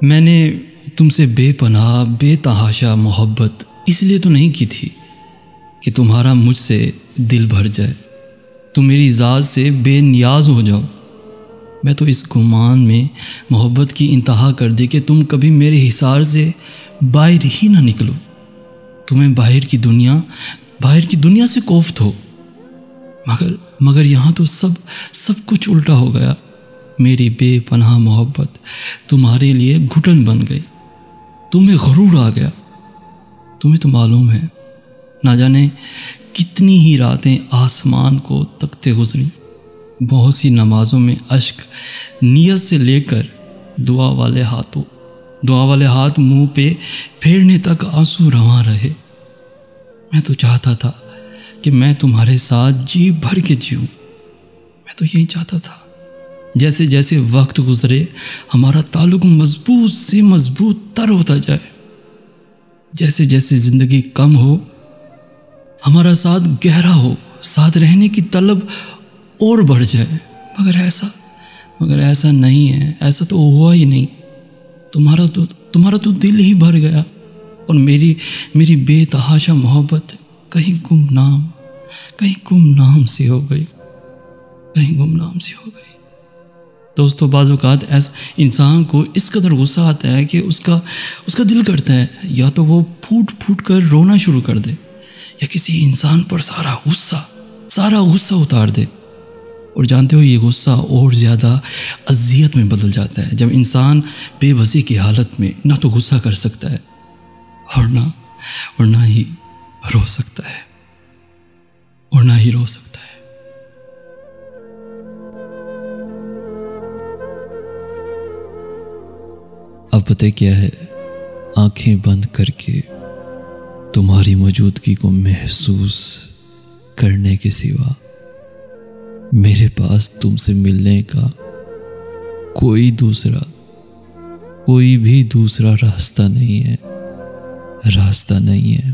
میں نے تم سے بے پناہ بے تحاشا محبت اس لیے تو نہیں کی تھی کہ تمہارا مجھ سے دل بھر جائے، تم میری ذات سے بے نیاز ہو جاؤ۔ میں تو اس گمان میں محبت کی انتہا کر دی کہ تم کبھی میرے حصار سے باہر ہی نہ نکلو، تمہیں باہر کی دنیا سے کوفت ہو۔ مگر یہاں تو سب کچھ الٹا ہو گیا۔ میری بے پناہ محبت تمہارے لیے گھٹن بن گئی، تمہیں غرور آ گیا۔ تمہیں تو معلوم ہے، نہ جانے کتنی ہی راتیں آسمان کو تکتے گزری، بہت سی نمازوں میں اشک نیت سے لے کر دعا والے ہاتھ منہ پہ پھیرنے تک آنسو رواں رہے۔ میں تو چاہتا تھا کہ میں تمہارے ساتھ جی بھر کے جیوں، میں تو یہی چاہتا تھا۔ جیسے جیسے وقت گزرے ہمارا تعلق مضبوط سے مضبوط تر ہوتا جائے، جیسے جیسے زندگی کم ہو ہمارا ساتھ گہرا ہو، ساتھ رہنے کی طلب اور بڑھ جائے۔ مگر ایسا نہیں ہے، ایسا تو ہوا ہی نہیں۔ تمہارا تو دل ہی بھر گیا، اور میری بے تحاشا محبت کہیں گمنام سی ہو گئی۔ دوستو، بعض اوقات ایسا انسان کو اس قدر غصہ آتا ہے کہ اس کا دل کرتا ہے یا تو وہ پھوٹ کر رونا شروع کر دے، یا کسی انسان پر سارا غصہ اتار دے۔ اور جانتے ہو، یہ غصہ اور زیادہ اذیت میں بدل جاتا ہے جب انسان بے بسی کی حالت میں نہ تو غصہ کر سکتا ہے اور نہ ہی رو سکتا ہے۔ اب پتہ کیا ہے، آنکھیں بند کر کے تمہاری موجودگی کو محسوس کرنے کے سوا میرے پاس تم سے ملنے کا کوئی بھی دوسرا راستہ نہیں ہے۔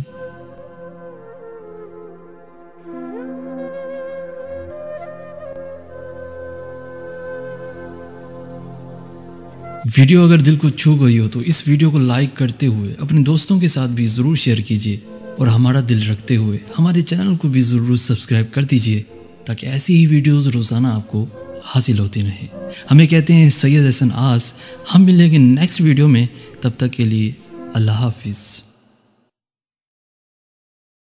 ویڈیو اگر دل کو چھو گئی ہو تو اس ویڈیو کو لائک کرتے ہوئے اپنے دوستوں کے ساتھ بھی ضرور شیئر کیجیے، اور ہمارا دل رکھتے ہوئے ہمارے چینل کو بھی ضرور سبسکرائب کر دیجیے، تاکہ ایسی ہی ویڈیوز روزانہ آپ کو حاصل ہوتی رہیں۔ ہمیں کہتے ہیں سید احسن آس۔ ہم ملیں گے نیکسٹ ویڈیو میں، تب تک کے لیے اللہ حافظ۔